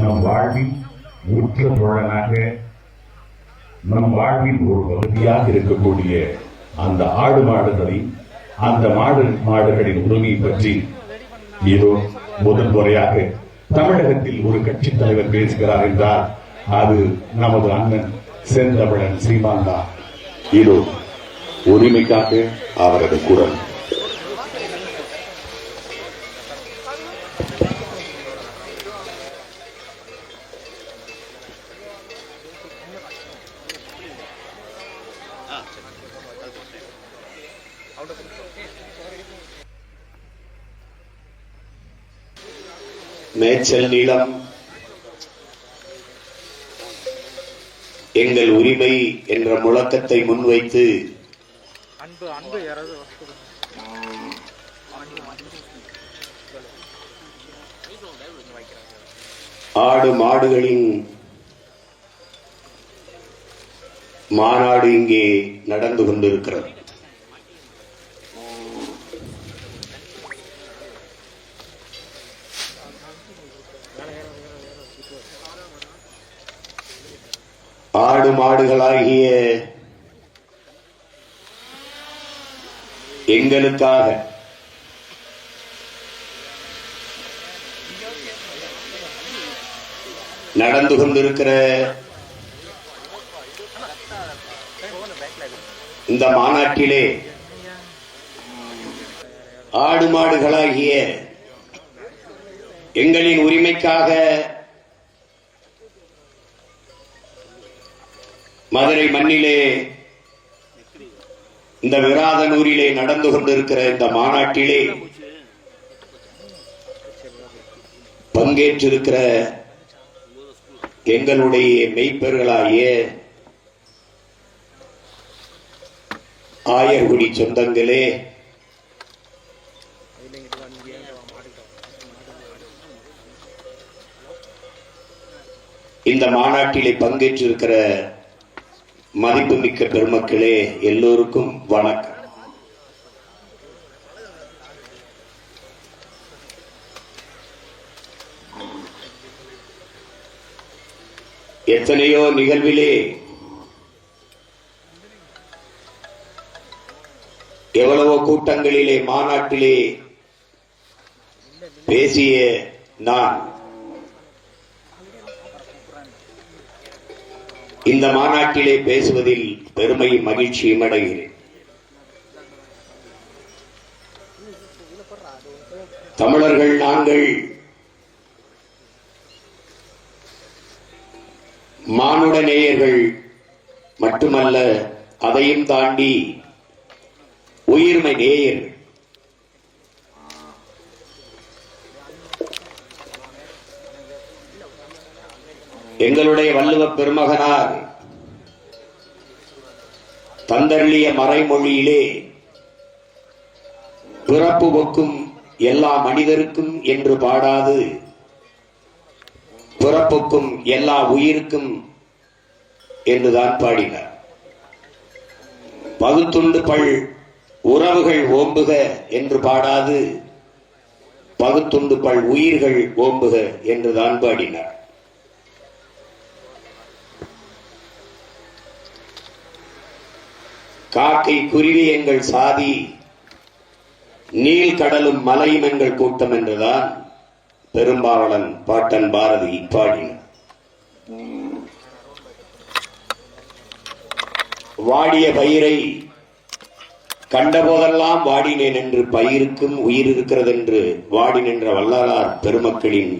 நம் வாழ்வின் உற்ற தோழனாக நம் வாழ்வின் ஒரு பகுதியாக இருக்கக்கூடிய அந்த ஆடு மாடுகளின் அந்த மாடுகளின் உரிமையை பற்றி ஏதோ முதல் முறையாக தமிழகத்தில் ஒரு கட்சி தலைவர் பேசுகிறார் என்றால் அது நமது அண்ணன் செந்தமிழன் சீமான் தான். இதோ உரிமைக்காக அவரது குரல். மேய்ச்சல் நிலம் எங்கள் உரிமை என்ற முழக்கத்தை முன்வைத்து ஆடு மாடுகளின் மாநாடு இங்கே நடந்து கொண்டிருக்கிறது. ஆடு மாடுகளாகிய எங்களுக்காக நடந்து கொண்டிருக்கிற இந்த மாநாட்டிலே ஆடு மாடுகளாகிய எங்களின் உரிமைக்காக மதுரை மண்ணிலே இந்த விராதனூரிலே நடந்து கொண்டிருக்கிற இந்த மாநாட்டிலே பங்கேற்றிருக்கிற எங்களுடைய மெய்ப்பர்களாகிய ஆயர்குடி சொந்தங்களே, இந்த மாநாட்டிலே பங்கேற்றிருக்கிற மதிப்புமிக்க பெருமக்களே, எல்லோருக்கும் வணக்கம். எத்தனையோ நிகழ்விலே எவ்வளவோ கூட்டங்களிலே மாநாட்டிலே பேசிய நான் இந்த மாநாட்டிலே பேசுவதில் பெருமை மகிழ்ச்சியும் அடைகிறேன். தமிழர்கள் நாங்கள் மானுட நேயர்கள் மட்டுமல்ல, அதையும் தாண்டி உயிர்மை நேயர்கள். எங்களுடைய வள்ளுவ பெருமகனார் தந்தருளிய மறைமொழியிலே பிறப்பு ஒக்கும் எல்லா மனிதருக்கும் என்று பாடாது பிறப்புக்கும் எல்லா உயிருக்கும் என்றுதான் பாடினார். பகுத்துண்டு பல் உறவுகள் ஓம்புக என்று பாடாது பகுத்துண்டு பல் உயிர்கள் ஓம்புக என்றுதான் பாடினார். காக்கை குருவி எங்கள் சாதி, நீல் கடலும் மலையும் எங்கள் கூட்டம் என்றுதான் பெரும்பாவளன் பாட்டன் பாரதி பாடினார். வாடிய பயிரை கண்டபோதெல்லாம் வாடினேன் என்று பயிருக்கும் உயிர் இருக்கிறது என்று வாடி நின்ற வல்லார் பெருமக்களின்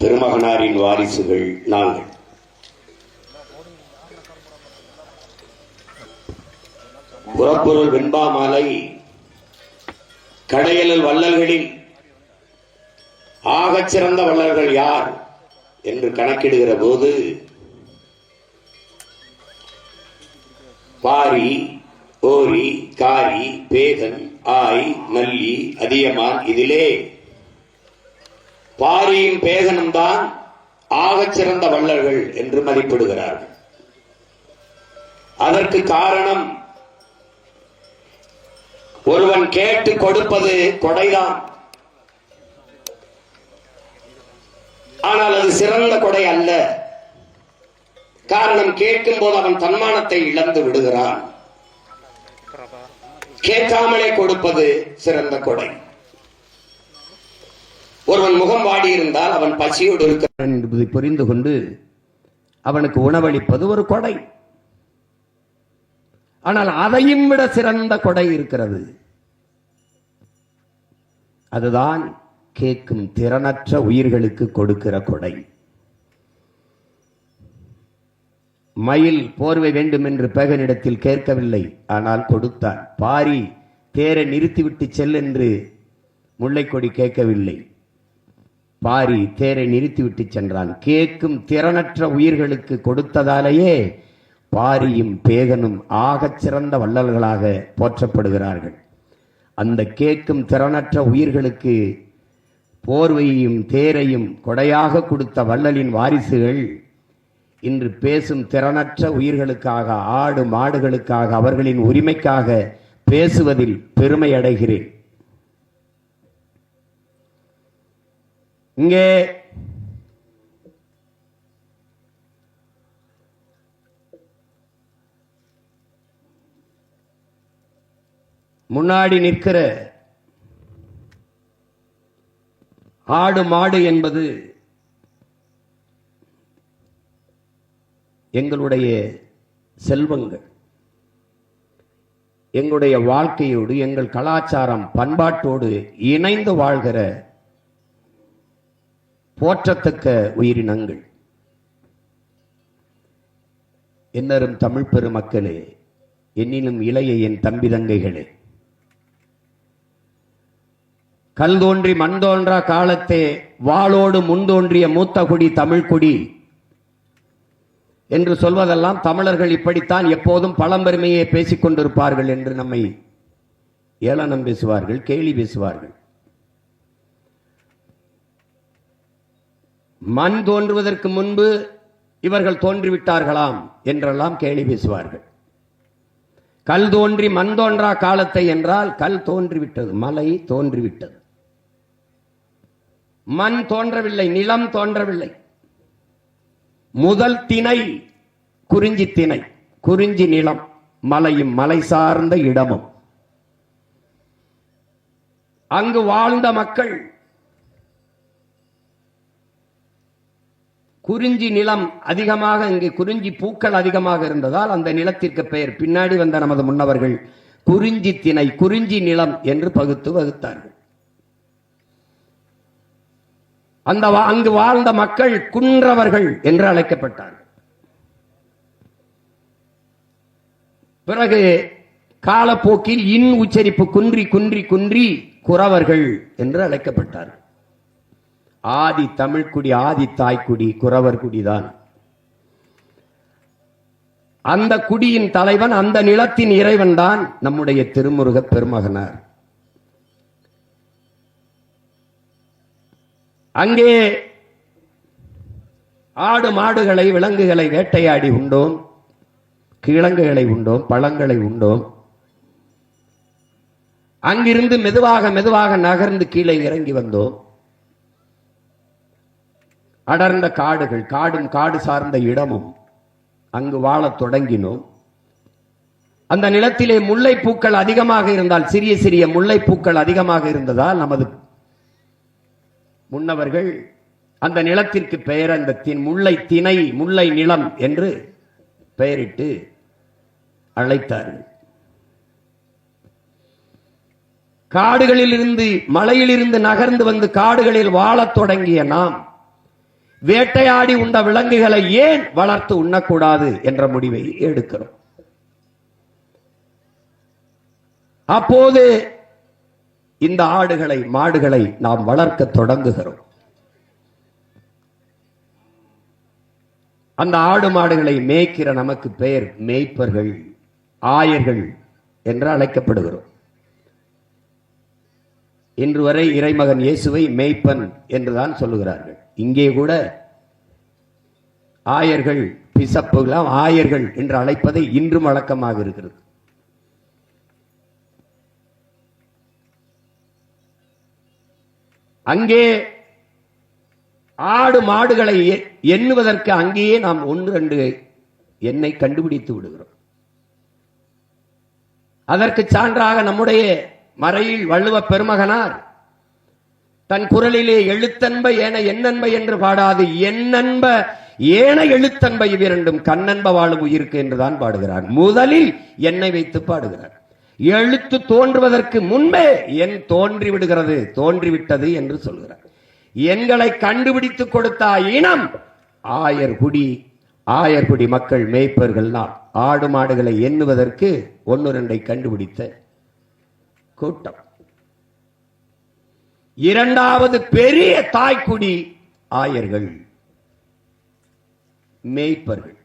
பெருமகனாரின் வாரிசுகள் நாங்கள். புறப்பொருள் வெண்பா மாலை கடையலில் வள்ளல்களில் ஆகச் சிறந்த வள்ளல்கள் யார் என்று கணக்கிடுகிற போது பாரி, ஓரி, காரி, பேகன், ஆய், நல்லி, அதியமான், இதிலே பாரியும் பேகனும் தான் ஆகச் சிறந்த வள்ளல்கள் என்று மதிப்பிடுகிறார்கள். அதற்கு காரணம், ஒருவன் கேட்டு கொடுப்பது கொடைதான். ஆனால் அது சிறந்த கொடை அல்ல. காரணம், கேட்கும் போது அவன் தன்மானத்தை இழந்து விடுகிறான். கேட்காமலே கொடுப்பது சிறந்த கொடை. ஒருவன் முகம் வாடி இருந்தால் அவன் பசியோடு இருக்கிறான் என்பதை புரிந்து கொண்டு அவனுக்கு உணவளிப்பது ஒரு கொடை. ஆனால் அதையும் விட சிறந்த கொடை இருக்கிறது. அதுதான் கேட்கும் திறனற்ற உயிர்களுக்கு கொடுக்கிற கொடை. மயில் போர்வை வேண்டும் என்று பேகனிடத்தில் கேட்கவில்லை, ஆனால் கொடுத்தான். பாரி தேரை நிறுத்திவிட்டு செல் என்று முல்லைக்கொடி கேட்கவில்லை, பாரி தேரை நிறுத்திவிட்டு சென்றான். கேட்கும் திறனற்ற உயிர்களுக்கு கொடுத்ததாலேயே பாரியும் பேகனும் ஆகச் சிறந்த வள்ளல்களாக போற்றப்படுகிறார்கள். அந்த கேட்கும் திறனற்ற உயிர்களுக்கு போர்வையையும் தேரையும் கொடையாக கொடுத்த வள்ளலின் வாரிசுகள் இன்று பேசும் திறனற்ற உயிர்களுக்காக, ஆடு மாடுகளுக்காக, அவர்களின் உரிமைக்காக பேசுவதில் பெருமை அடைகிறேன். இங்கே முன்னாடி நிற்கிற ஆடு மாடு என்பது எங்களுடைய செல்வங்கள், எங்களுடைய வாழ்க்கையோடு, எங்கள் கலாச்சாரம் பண்பாட்டோடு இணைந்து வாழ்கிற போற்றத்தக்க உயிரினங்கள். என்னரும் தமிழ் பெருமக்களே, என்னிலும் இளைய என் தம்பி தங்கைகளே, கல் தோன்றி மண் தோன்றா காலத்தே வாளோடு முன்தோன்றிய மூத்த குடி தமிழ் குடி என்று சொல்வதெல்லாம் தமிழர்கள் இப்படித்தான் எப்போதும் பழம்பெருமையை பேசிக் கொண்டிருப்பார்கள் என்று நம்மை ஏளனம் பேசுவார்கள், கேலி பேசுவார்கள். மண் தோன்றுவதற்கு முன்பு இவர்கள் தோன்றிவிட்டார்களாம் என்றெல்லாம் கேலி பேசுவார்கள். கல் தோன்றி மண் தோன்றா காலத்தை என்றால் கல் தோன்றிவிட்டது, மலை தோன்றிவிட்டது, மண் தோன்றவில்லை, நிலம் தோன்றவில்லை. முதல் திணை குறிஞ்சி திணை, குறிஞ்சி நிலம், மலையும் மலை சார்ந்த இடமும். அங்கு வாழ்ந்த மக்கள் குறிஞ்சி நிலம் அதிகமாக, இங்கு குறிஞ்சி பூக்கள் அதிகமாக இருந்ததால் அந்த நிலத்திற்கு பெயர் பின்னாடி வந்த நமது முன்னவர்கள் குறிஞ்சி திணை, குறிஞ்சி நிலம் என்று பகுத்து வகுத்தார்கள். அங்கு வாழ்ந்த மக்கள் குன்றவர்கள் என்று அழைக்கப்பட்டார்கள். பிறகு காலப்போக்கில் இன் உச்சரிப்பு குன்றி குன்றி குன்றி குறவர்கள் என்று அழைக்கப்பட்டார்கள். ஆதி தமிழ்குடி, ஆதி தாய்க்குடி குறவர் குடிதான். அந்த குடியின் தலைவன், அந்த நிலத்தின் இறைவன் தான் நம்முடைய திருமுருக பெருமகனார். அங்கே ஆடு மாடுகளை விலங்குகளை வேட்டையாடி உண்டோம், கிழங்குகளை உண்டோம், பழங்களை உண்டோம். அங்கிருந்து மெதுவாக மெதுவாக நகர்ந்து கீழே இறங்கி வந்தோம். அடர்ந்த காடுகள், காடும் காடு சார்ந்த இடமும் அங்கு வாழத் தொடங்கினோம். அந்த நிலத்திலே முல்லைப்பூக்கள் அதிகமாக இருந்தால், சிறிய சிறிய முல்லைப்பூக்கள் அதிகமாக இருந்ததால் நமது முன்னவர்கள் அந்த நிலத்திற்கு பெயர் அந்த முல்லை திணை, முல்லை நிலம் என்று பெயரிட்டு அழைத்தார்கள். காடுகளில் இருந்து, மலையில் இருந்து நகர்ந்து வந்து காடுகளில் வாழத் தொடங்கிய நாம் வேட்டையாடி உண்ட விலங்குகளை ஏன் வளர்த்து உண்ணக்கூடாது என்ற முடிவை எடுக்கிறோம். அப்போது இந்த ஆடுகளை மாடுகளை நாம் வளர்க்க தொடங்குகிறோம். அந்த ஆடு மாடுகளை மேய்க்கிற நமக்கு பெயர் மேய்ப்பர்கள், ஆயர்கள் என்று அழைக்கப்படுகிறோம். இன்று வரை இறைமகன் இயேசுவை மேய்ப்பன் என்றுதான் சொல்லுகிறார்கள். இங்கே கூட ஆயர்கள், பிசப்புகளாம் ஆயர்கள் என்று அழைப்பதை இன்றும் வழக்கமாக இருக்கிறது. அங்கே ஆடு மாடுகளை எண்ணுவதற்கு அங்கேயே நாம் 1-2 எண்ணை கண்டுபிடித்து விடுகிறோம். அதற்கு சான்றாக நம்முடைய மறையில் வள்ளுவ பெருமகனார் தன் குரலிலே எழுத்தன்ப ஏன எண்ணன்ப என்று பாடாது எண்ணன்ப ஏன எழுத்தன்ப இவ்விரண்டும் கண்ணன்ப வாழும் உயிருக்கு என்றுதான் பாடுகிறார். முதலில் எண்ணை வைத்து பாடுகிறார். எழுத்து தோன்றுவதற்கு முன்பே எண் தோன்றி விடுகிறது, தோன்றிவிட்டது என்று சொல்கிறார். எண்களை கண்டுபிடித்து கொடுத்த இனம் ஆயர்குடி மக்கள் மேய்ப்பர்கள். நாம் ஆடு மாடுகளை எண்ணுவதற்கு 1-2 கண்டுபிடித்த கூட்டம். இரண்டாவது பெரிய தாய்க்குடி ஆயர்கள், மேய்ப்பர்கள்.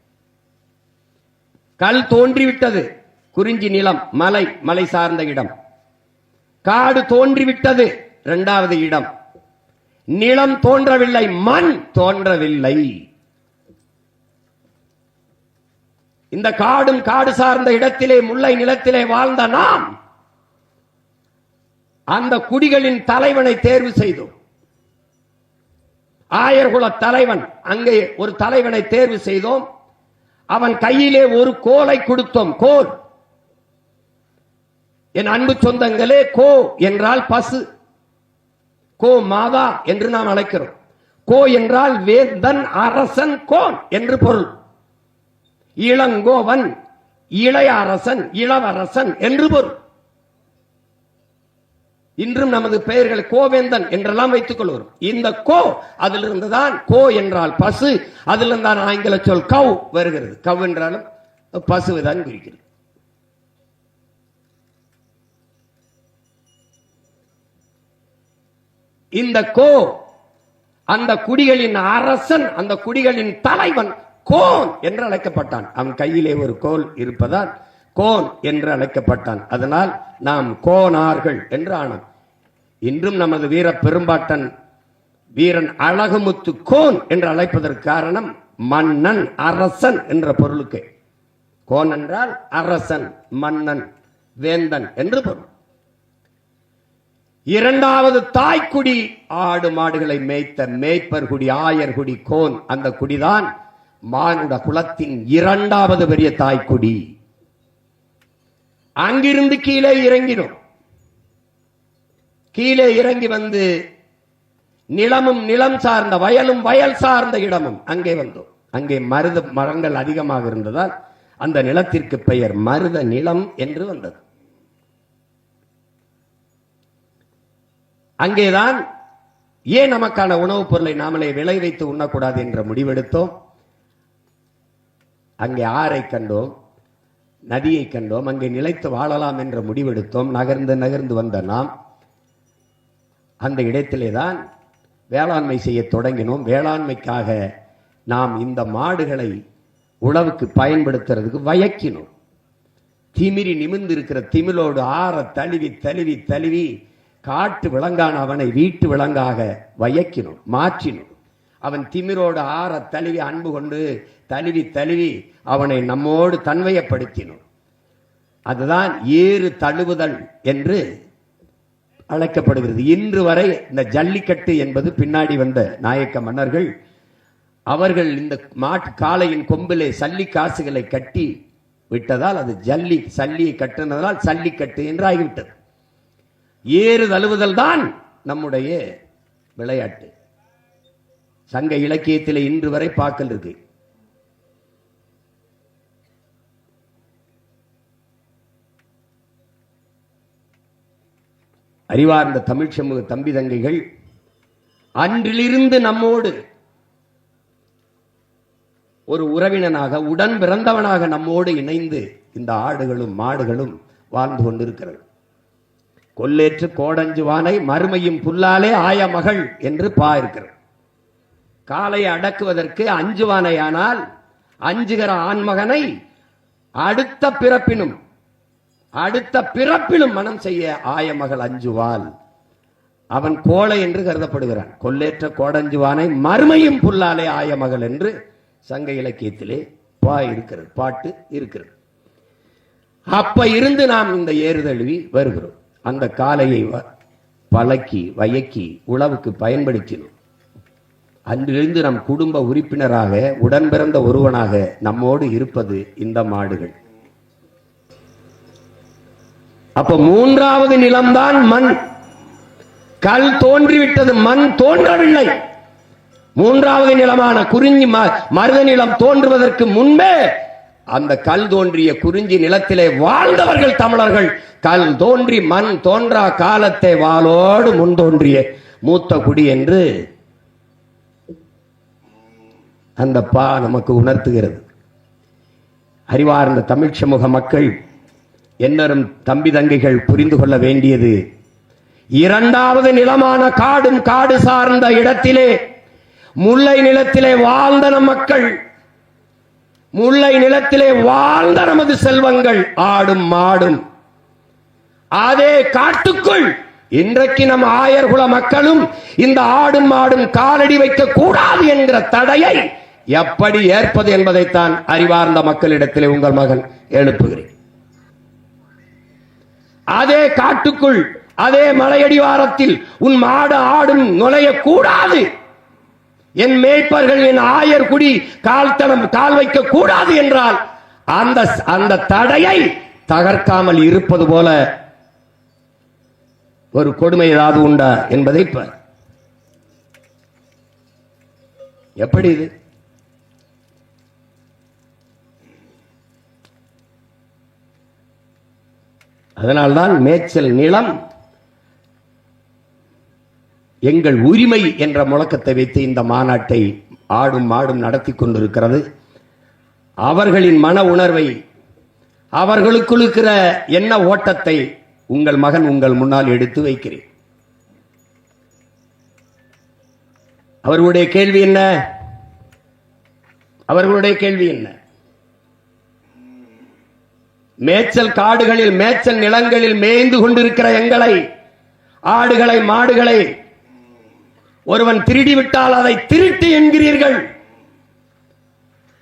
கல் தோன்றிவிட்டது, குறிஞ்சி நிலம், மலை சார்ந்த இடம். காடு தோன்றிவிட்டது, 2வது இடம். நிலம் தோன்றவில்லை, மண் தோன்றவில்லை. இந்த காடு சார்ந்த இடத்திலே முல்லை நிலத்திலே வாழ்ந்த நாம் அந்த குடிகளின் தலைவனை தேர்வு செய்தோம். ஆயர்குல தலைவன், அங்கே ஒரு தலைவனை தேர்வு செய்தோம். அவன் கையிலே ஒரு கோலை கொடுத்தோம். கோல், என் அன்பு சொந்தங்களே, கோ என்றால் பசு, கோ மாதா என்று நாம் அழைக்கிறோம். கோ என்றால் வேந்தன், அரசன், கோன் என்று பொருள். இளங்கோவன், இளைய அரசன், இளவரசன் என்று பொருள். இன்றும் நமது பெயர்களை கோவேந்தன் என்றெல்லாம் வைத்துக் கொள்வோம். இந்த கோ அதிலிருந்துதான், கோ என்றால் பசு, அதிலிருந்து தான் ஆங்கில சொல் கவ் வருகிறது. கவ் என்றாலும் பசுதான் குறிக்கிறது. இந்த கோ அந்த குடிகளின் அரசன், அந்த குடிகளின் தலைவன் கோன் என்று அழைக்கப்பட்டான். அவன் கையிலே ஒரு கோல் இருப்பதால் கோன் என்று அழைக்கப்பட்டான். அதனால் நாம் கோனார்கள் என்று ஆனோம். இன்றும் நமது வீர பெரும்பாட்டன் வீரன் அழகுமுத்து கோன் என்று அழைப்பதற்கு காரணம் மன்னன், அரசன் என்ற பொருளுக்கு. கோன் என்றால் அரசன், மன்னன், வேந்தன் என்று பொருள். இரண்டாவது தாய்க்குடி ஆடு மாடுகளை மேய்த்த மேய்ப்பர் குடி, ஆயர்குடி, கோன். அந்த குடிதான் மானுட குலத்தின் 2வது பெரிய தாய்க்குடி. அங்கிருந்து கீழே இறங்கினோம். கீழே இறங்கி வந்து நிலமும் நிலம் சார்ந்த, வயலும் வயல் சார்ந்த இடமும் அங்கே வந்தோம். அங்கே மருத மரங்கள் அதிகமாக இருந்ததால் அந்த நிலத்திற்கு பெயர் மருத நிலம் என்று வந்தது. அங்கேதான் ஏன் நமக்கான உணவுப் பொருளை நாமளே விளை வைத்து உண்ணக்கூடாது என்ற முடிவெடுத்தோம். அங்கே ஆறை கண்டோம், நதியை கண்டோம், அங்கே நிலைத்து வாழலாம் என்ற முடிவெடுத்தோம். நகர்ந்து வந்த நாம் அந்த இடத்திலே தான் வேளாண்மை செய்ய தொடங்கினோம். வேளாண்மைக்காக நாம் இந்த மாடுகளை உழவுக்கு பயன்படுத்துறதுக்கு வயக்கினோம். திமிரி நிமிர்ந்து இருக்கிற திமிலோடு ஆற தழுவி தழுவி தழுவி காட்டு விலங்கான அவனை வீட்டு விலங்காக வயக்கினோம், மாற்றினோம். அவன் திமிரோடு ஆற தழுவி அன்பு கொண்டு தழுவி தழுவி அவனை நம்மோடு தன்மையப்படுத்தினோம். அதுதான் ஏறு தழுவுதல் என்று அழைக்கப்படுகிறது. இன்று வரை இந்த ஜல்லிக்கட்டு என்பது பின்னாடி வந்த நாயக்க மன்னர்கள் அவர்கள் இந்த மாட்டு காளையின் கொம்பிலே சல்லி காசுகளை கட்டி விட்டதால் அது சல்லியை கட்டினதால் சல்லிக்கட்டு என்று ஆகிவிட்டது. ஏறு தழுவுதல் தான் நம்முடைய விளையாட்டு. சங்க இலக்கியத்தில் இன்று வரை பார்க்கல் இருக்கு. அறிவார்ந்த தமிழ் சமூக தம்பி தங்கைகள் அன்றிலிருந்து நம்மோடு ஒரு உறவினனாக, உடன் பிறந்தவனாக நம்மோடு இணைந்து இந்த ஆடுகளும் மாடுகளும் வாழ்ந்து கொண்டிருக்கிறது. கொல்லேற்று கோடஞ்சுவானை மறுமையும் புல்லாலே ஆய மகள் என்று இருக்கிறது. காலை அடக்குவதற்கு அஞ்சுவானையானால் அஞ்சுகிற ஆண்மகனை அடுத்த பிறப்பிலும் மனம் செய்ய ஆயமகள் அஞ்சுவாள். அவன் கோளை என்று கருதப்படுகிறான். கொல்லேற்ற கோடஞ்சுவானை மறுமையும் புல்லாலே ஆயமகள் என்று சங்க இலக்கியத்திலே பாட்டு இருக்கிறது. அப்ப இருந்து நாம் இந்த ஏறுதழுவி வருகிறோம். அந்த காளையை பழக்கி வயக்கி உழவுக்கு பயன்படுத்தினோம். அன்றிலிருந்து நம் குடும்ப உறுப்பினராக உடன் பிறந்த ஒருவனாக நம்மோடு இருப்பது இந்த மாடுகள். அப்ப மூன்றாவது நிலம்தான் மண். கல் தோன்றிவிட்டது, மண் தோன்றவில்லை. மூன்றாவது நிலமான குறிஞ்சி மருத நிலம் தோன்றுவதற்கு முன்பே அந்த கல் தோன்றிய குறிஞ்சி நிலத்திலே வாழ்ந்தவர்கள் தமிழர்கள். கல் தோன்றி மண் தோன்றா காலத்தை வாளோடு முன் தோன்றிய மூத்த குடி என்று அந்த பா நமக்கு உணர்த்துகிறது. அறிவார்ந்த தமிழ் சமூக மக்கள், என்னரும் தம்பி தங்கைகள் புரிந்து கொள்ள வேண்டியது, இரண்டாவது நிலமான காடும் காடு சார்ந்த இடத்திலே முல்லை நிலத்திலே வாழ்ந்த நம் மக்கள், முல்லை நிலத்திலே வாழ்ந்த நமது செல்வங்கள், ஆடும் மாடும் அதே காட்டுக்குள் இன்றைக்கு நம் ஆயர்குல மக்களும் இந்த ஆடும் மாடும் காலடி வைக்க கூடாது என்கிற தடையை எப்படி ஏற்பது என்பதைத்தான் அறிவார்ந்த மக்களிடத்திலே உங்கள் மகன் எழுப்புகிறேன். அதே காட்டுக்குள் அதே மலையடிவாரத்தில் உன் மாடு ஆடும் நுழைய கூடாது, என் மேய்ப்பர்கள் என் ஆயர் குடி கால் வைக்க கூடாது என்றால் அந்த தடையை தகர்க்காமல் இருப்பது போல ஒரு கொடுமை ஏதாவது உண்டா என்பதை எப்படி இது? அதனால்தான் மேய்ச்சல் நிலம் எங்கள் உரிமை என்ற முழக்கத்தை வைத்து இந்த மாநாட்டை ஆடும் மாடும் நடத்தி கொண்டிருக்கிறது. அவர்களின் மன உணர்வை, அவர்களுக்குள் இருக்கிற எண்ண ஓட்டத்தை உங்கள் மகன் உங்கள் முன்னால் எடுத்து வைக்கிறேன். அவர்களுடைய கேள்வி என்ன? அவர்களுடைய கேள்வி என்ன? மேய்ச்சல் காடுகளில் மேய்ச்சல் நிலங்களில் மேய்ந்து கொண்டிருக்கிற எங்களை, ஆடுகளை மாடுகளை ஒருவன் திருடி விட்டால் அதை திருட்டு என்கிறீர்கள்.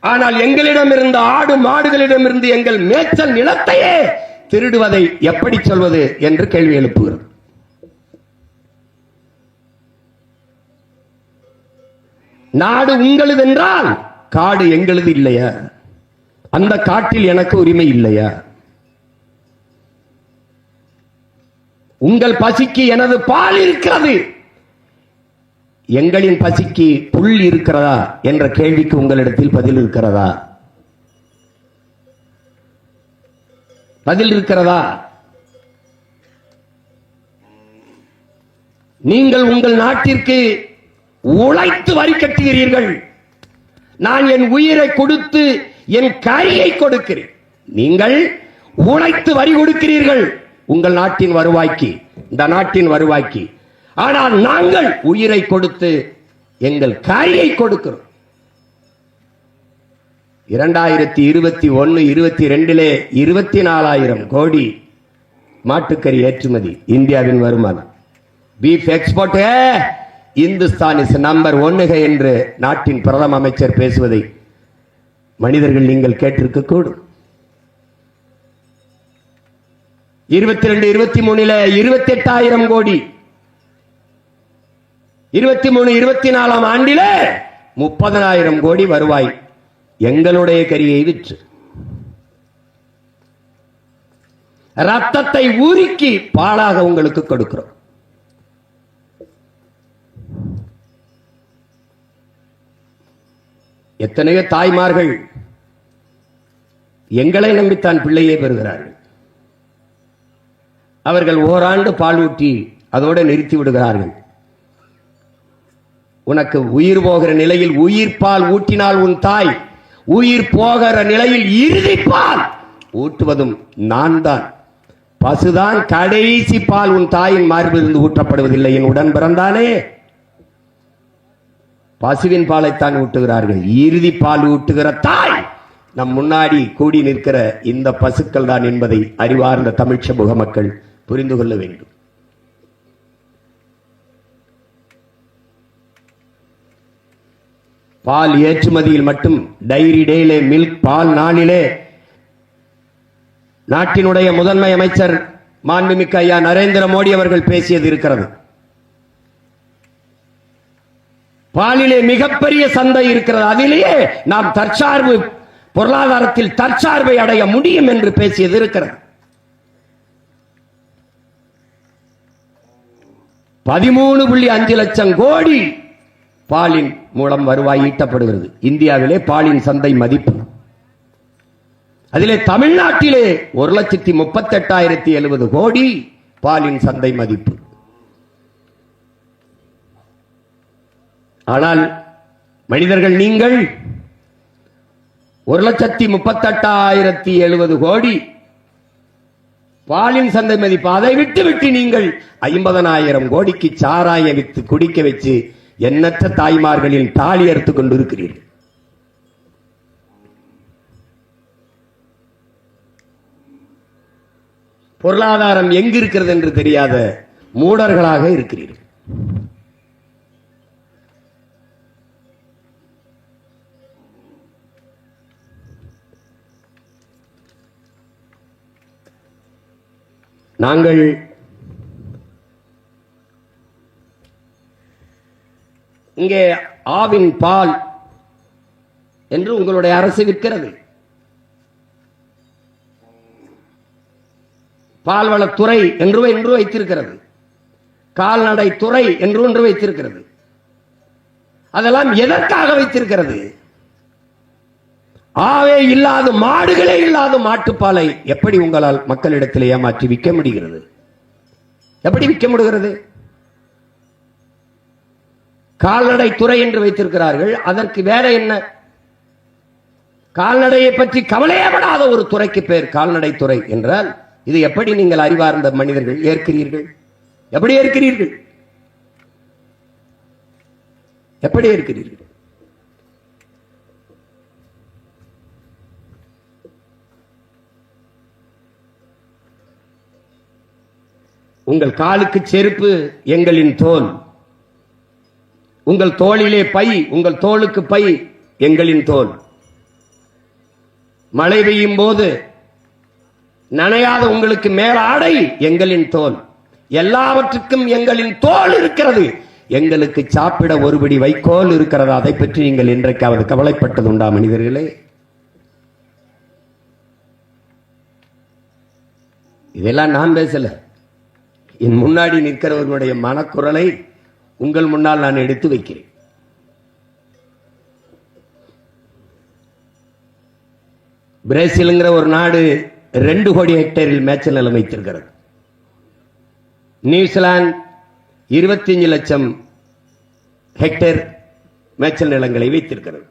ஆனால் எங்களிடம் இருந்த ஆடு மாடுகளிடம் இருந்து எங்கள் மேய்ச்சல் நிலத்தையே திருடுவதை எப்படி சொல்வது என்று கேள்வி எழுப்புகிறது. நாடு உங்களது என்றால் காடு எங்களது இல்லையா? அந்த காட்டில் எனக்கு உரிமை இல்லையா? உங்கள் பசிக்கு எனது பால் இருக்கிறது, எங்களின் பசிக்கு புல் இருக்கிறதா என்ற கேள்விக்கு உங்களிடத்தில் பதில் இருக்கிறதா? பதில் இருக்கிறதா? நீங்கள் உங்கள் நாட்டிற்கு உழைத்து வரி கட்டுகிறீர்கள். நான் என் உயிரை கொடுத்து என் கரியை கொடுக்கிறேன். நீங்கள் உழைத்து வரி கொடுக்கிறீர்கள் உங்கள் நாட்டின் வருவாய்க்கு, இந்த நாட்டின் வருவாய்க்கு. ஆனால் நாங்கள் உயிரை கொடுத்து எங்கள் கரியை கொடுக்கிறோம். 2021-22 24,000 கோடி மாட்டுக்கறி ஏற்றுமதி இந்தியாவின் வருமானம். Beef export Hindustan is number 1 என்று நாட்டின் பிரதம அமைச்சர் பேசுவதை மனிதர்கள் நீங்கள் கேட்டிருக்க கூடும். 22-23 28,000 கோடி, 23-24 ஆண்டிலே 30,000 கோடி வருவாய் எங்களுடைய கரியை விற்று ரத்தத்தை ஊருக்கி பாலாக உங்களுக்கு கொடுக்கிறோம். எத்தனையோ தாய்மார்கள் எங்களை நம்பித்தான் பிள்ளையை பெறுகிறார்கள். அவர்கள் ஓராண்டு பால் ஊட்டி அதோடு நிறுத்தி விடுகிறார்கள். உனக்கு உயிர் போகிற நிலையில் உயிர் பால் ஊட்டினால் உன் தாய், உயிர் போகிற நிலையில் இறுதி பால் ஊட்டுவதும் நான் தான். பசுதான் கடைசி பால் உன் தாயின் மார்பிலிருந்து ஊற்றப்படுவதில்லை. என் உடன் பிறந்தானே பசுவின் பாலைத்தான் ஊட்டுகிறார்கள். இறுதி பால் ஊட்டுகிற தாய் நம் முன்னாடி கூடி நிற்கிற இந்த பசுக்கள் தான் என்பதை அறிவார்ந்த தமிழ் சமூக மக்கள் புரிந்து கொள்ள வேண்டும். பால் ஏற்றுமதியில் மட்டும் டைரி டேலே மில்க் பால் நாளிலே நாட்டினுடைய முதன்மை அமைச்சர் மாண்புமிக்க ஐயா நரேந்திர மோடி அவர்கள் பேசியது இருக்கிறது. பாலிலே மிகப்பெரிய சந்தை இருக்கிறது. அதிலேயே நாம் தற்சார்பு பொருளாதாரத்தில் தற்சார்பை அடைய முடியும் என்று பேசியது இருக்கிறது. 13.5 லட்சம் கோடி பாலின் மூலம் வருவாய் ஈட்டப்படுகிறது. இந்தியாவிலே பாலின் சந்தை மதிப்பு, அதிலே தமிழ்நாட்டிலே 1,38,070 கோடி பாலின் சந்தை மதிப்பு. ஆனால் மனிதர்கள் நீங்கள் 1,38,070 கோடி பாலின் சந்தை மதிப்பு, அதை விட்டு நீங்கள் 50,000 கோடிக்கு சாராய வித்து குடிக்க வச்சு எண்ணற்ற தாய்மார்களின் தாலி அறுத்துக் கொண்டிருக்கிறீர்கள். பொருளாதாரம் எங்கு இருக்கிறது என்று தெரியாத மூடர்களாக இருக்கிறீர்கள். நாங்கள் இங்கே ஆவின் பால் என்று உங்களுடைய அரசு விற்கிறது. பால்வளத்துறை என்று வைத்திருக்கிறது, கால்நடை துறை என்று ஒன்று வைத்திருக்கிறது. அதெல்லாம் எதற்காக வைத்திருக்கிறது? ஆவே இல்லாத, மாடுகளே இல்லாத மாட்டுப்பாலை எப்படி உங்களால் மக்களிடத்தில் ஏமாற்றி விற்க முடிகிறது? எப்படி விற்க முடிகிறது? கால்நடை துறை என்று வைத்திருக்கிறார்கள். அதற்கு வேற என்ன? கால்நடையை பற்றி கவலையப்படாத ஒரு துறைக்கு பேர் கால்நடை துறை என்றால் இது எப்படி நீங்கள் அறிவார்ந்த மனிதர்கள் ஏற்கிறீர்கள்? எப்படி ஏற்கிறீர்கள்? எப்படி ஏற்கிறீர்கள்? உங்கள் காலுக்கு செருப்பு எங்களின் தோல், உங்கள் தோளிலே பை, உங்கள் தோளுக்கு பை எங்களின் தோல். மழை பெய்யும் போது நனையாத உங்களுக்கு மேல ஆடை எங்களின் தோல். எல்லாவற்றுக்கும் எங்களின் தோல் இருக்கிறது. எங்களுக்கு சாப்பிட ஒருபடி வைக்கோல் இருக்கிறது. அதை பற்றி நீங்கள் இன்றைக்காவது கவலைப்பட்டது உண்டா மனிதர்களே? இதெல்லாம் நான் பேசல. என் முன்னாடி நிற்கிறவர்களுடைய மனக்குரலை உங்கள் முன்னால் நான் எடுத்து வைக்கிறேன். பிரேசில்ங்கிற ஒரு நாடு 2 கோடி ஹெக்டேரில் மேய்ச்சல் நிலம் வைத்திருக்கிறது. நியூசிலாந்து 25 லட்சம் ஹெக்டேர் மேய்ச்சல் நிலங்களை வைத்திருக்கிறது.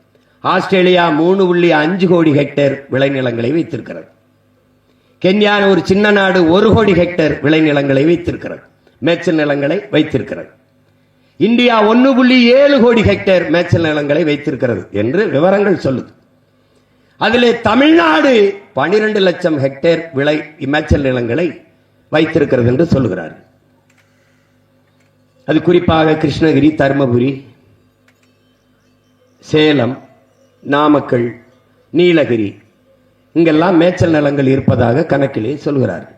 ஆஸ்திரேலியா 3.5 கோடி ஹெக்டேர் விளைநிலங்களை வைத்திருக்கிறது. கென்யா ஒரு சின்ன நாடு 1 கோடி ஹெக்டேர் விளைநிலங்களை வைத்திருக்கிறது, மேய்ச்சல் நிலங்களை வைத்திருக்கிறது. இந்தியா 1.7 கோடி ஹெக்டேர் மேய்ச்சல் நிலங்களை வைத்திருக்கிறது என்று விவரங்கள் சொல்லுது. அதிலே தமிழ்நாடு 12 லட்சம் ஹெக்டேர் விளை மேய்ச்சல் நிலங்களை வைத்திருக்கிறது என்று சொல்லுகிறார்கள். அது குறிப்பாக கிருஷ்ணகிரி, தருமபுரி, சேலம், நாமக்கல், நீலகிரி இங்கெல்லாம் மேய்ச்சல் நிலங்கள் இருப்பதாக கணக்கிலே சொல்கிறார்கள்.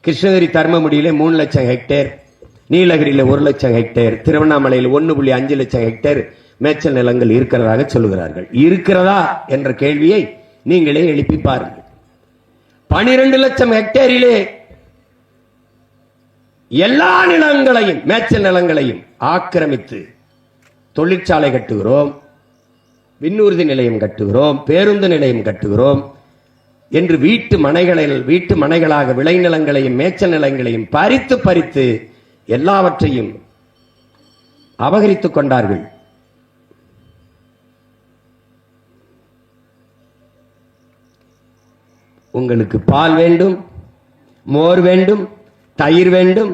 கிருஷ்ணகிரி தருமபுரியிலே 3 லட்சம் ஹெக்டேர், நீலகிரியில் 1 லட்சம் ஹெக்டேர், திருவண்ணாமலையில் 1.5 லட்சம் ஹெக்டேர் மேய்ச்சல் நிலங்கள் இருக்கிறதாக சொல்லுகிறார்கள். இருக்கிறதா என்ற கேள்வியை நீங்களே எழுப்பி பாருங்கள். 12 லட்சம் ஹெக்டேரிலே எல்லா நிலங்களையும், மேய்ச்சல் நிலங்களையும் ஆக்கிரமித்து தொழிற்சாலை கட்டுகிறோம், விண்ணூர்தி நிலையம் கட்டுகிறோம், பேருந்து நிலையம் கட்டுகிறோம் என்று வீட்டு மனைகளாக விளைநிலங்களையும் மேய்ச்சல் நிலங்களையும் பறித்து எல்லாவற்றையும் அபகரித்துக் கொண்டார்கள். உங்களுக்கு பால் வேண்டும், மோர் வேண்டும், தயிர் வேண்டும்,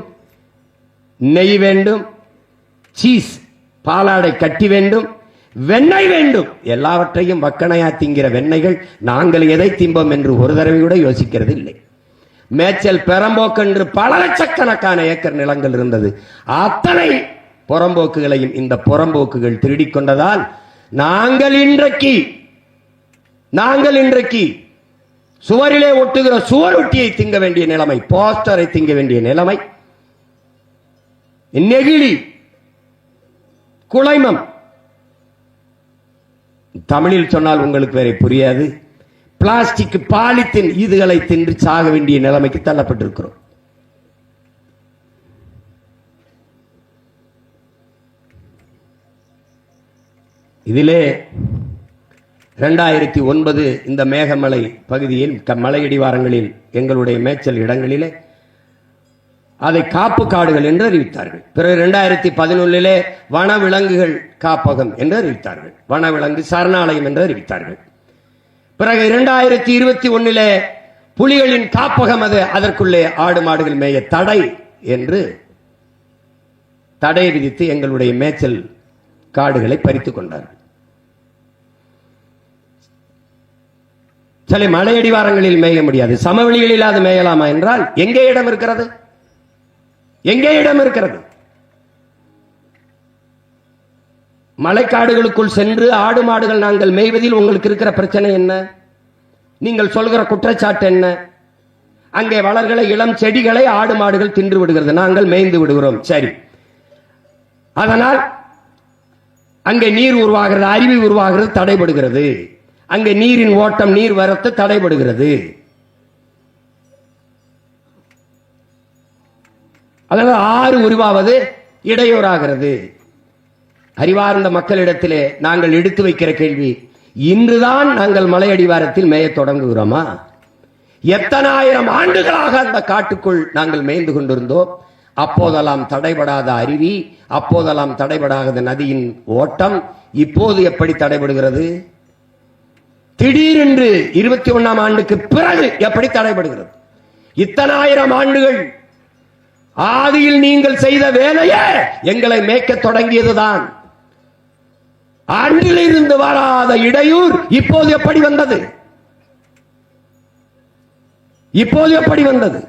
நெய் வேண்டும், சீஸ் பாலாடை கட்டி வேண்டும், வெண்ணெய் வேண்டும். எல்லாவற்றையும் வக்கணையா திங்கிற வெண்ணெய்கள் நாங்கள் எதை திம்போம் என்று ஒரு தடவை கூட யோசிக்கிறது இல்லை. மேய்ச்சல் பெரம்போக்கு என்று பல லட்சக்கணக்கான ஏக்கர் நிலங்கள் இருந்தது. அத்தனை புறம்போக்குகளையும் இந்த புறம்போக்குகள் திருடிக் கொண்டதால் நாங்கள் இன்றைக்கு சுவரிலே ஒட்டுகிற சுவரொட்டியை திங்க வேண்டிய நிலைமை, போஸ்டரை திங்க வேண்டிய நிலைமை, நெகிழி குலைமம். தமிழில் சொன்னால் உங்களுக்கு வேற புரியாது. பிளாஸ்டிக் பாலித்தீன் இதுகளை தின்று சாக வேண்டிய நிலைமைக்கு தள்ளப்பட்டிருக்கிறோம். இதிலே 2009 இந்த மேகமலை பகுதியில் மலையடிவாரங்களில் எங்களுடைய மேய்ச்சல் இடங்களிலே அதை காப்பு காடுகள் என்று அறிவித்தார்கள். பிறகு 2011 வனவிலங்குகள் காப்பகம் என்று அறிவித்தார்கள். வனவிலங்கு சரணாலயம் என்று அறிவித்தார்கள். பிறகு 2021 புலிகளின் காப்பகம், அது அதற்குள்ளே ஆடு மாடுகள் மேய தடை என்று தடை விதித்து எங்களுடைய மேய்ச்சல் காடுகளை பறித்துக் கொண்டார்கள். சில மலையடிவாரங்களில் மேய முடியாது, சமவெளிகளில் அது மேயலாமா என்றால் எங்கே இடம் இருக்கிறது? எங்கே இடம் இருக்கிறது? மலைக்காடுகளுக்குள் சென்று ஆடு மாடுகள் நாங்கள் மேய்வதில் உங்களுக்கு இருக்கிற பிரச்சனை என்ன? நீங்கள் சொல்கிற குற்றச்சாட்டு என்ன? அங்கே வளர்கிற இளம் செடிகளை ஆடு மாடுகள் தின்று விடுகிறது, நாங்கள் மேய்ந்து விடுகிறோம். சரி, அதனால் அங்கே நீர் உருவாகிறது, அருவி உருவாகிறது, தடைபடுகிறது. அங்கே நீரின் ஓட்டம், நீர் வரத்து தடைபடுகிறது. அதனால் ஆறு உருவாவது இடையூறாகிறது. அறிவார்ந்த மக்களிடத்திலே நாங்கள் எடுத்து வைக்கிற கேள்வி, இன்றுதான் நாங்கள் மலையடிவாரத்தில் மேய தொடங்குகிறோமா? எத்தனை ஆயிரம் ஆண்டுகளாக அந்த காட்டுக்குள் நாங்கள் மேய்ந்து கொண்டிருந்தோம். அப்போதெல்லாம் தடைபடாத அருவி, அப்போதெல்லாம் தடைபடாத நதியின் ஓட்டம் இப்போது எப்படி தடைபடுகிறது? திடீரென்று 21ஆம் ஆண்டுக்கு பிறகு எப்படி தடைபடுகிறது? இத்தனை ஆயிரம் ஆண்டுகள் ஆதியில் நீங்கள் செய்த வேலையே எங்களை மேய்க்க தொடங்கியதுதான். அன்றிலிருந்து வராத இடையூர் இப்போது எப்படி வந்தது? இப்போது எப்படி வந்தது?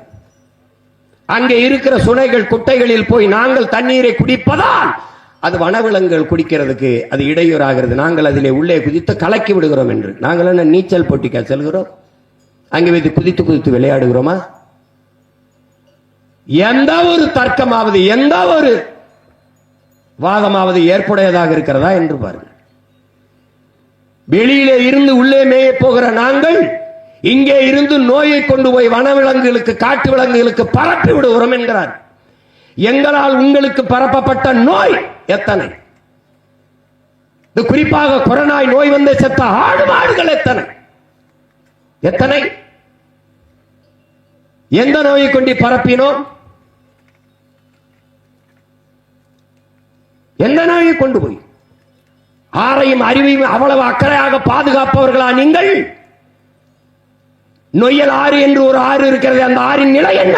அங்கே இருக்கிற சுனைகள், குட்டைகளில் போய் நாங்கள் தண்ணீரை குடிப்பதால் அது வனவிலங்குகள் குடிக்கிறதுக்கு அது இடையூறாகிறது. நாங்கள் அதிலே உள்ளே குதித்து கலக்கி விடுகிறோம் என்று. நாங்கள் என்ன நீச்சல் போட்டிக்கா செல்கிறோம்? அங்கே வைத்து குதித்து குதித்து விளையாடுகிறோமா? எந்த ஒரு தர்க்கமாவது, எந்த ஒரு வாதமாவது ஏற்புடையதாக இருக்கிறதா என்று பாருங்கள். வெளியிலே இருந்து உள்ளே மேய போகிற நாங்கள் இங்கே இருந்து நோயை கொண்டு போய் வனவிலங்குகளுக்கு, காட்டு விலங்குகளுக்கு பரப்பி விடுகிறோம் என்கிறார். எங்களால் உங்களுக்கு பரப்பப்பட்ட நோய் எத்தனை? குறிப்பாக கொரோனாய் நோய் வந்து செத்த ஆடு மாடுகள் எத்தனை? எத்தனை? எந்த நோயை கொண்டு பரப்பினோம்? எந்த நோயை கொண்டு போய்? ஆரையும் அறிவையும் அவ்வளவு அக்கறையாக பாதுகாப்பவர்களா நீங்கள்? நொய்யல் ஆறு என்று ஒரு ஆறு இருக்கிறது, அந்த ஆறின் நிலை என்ன?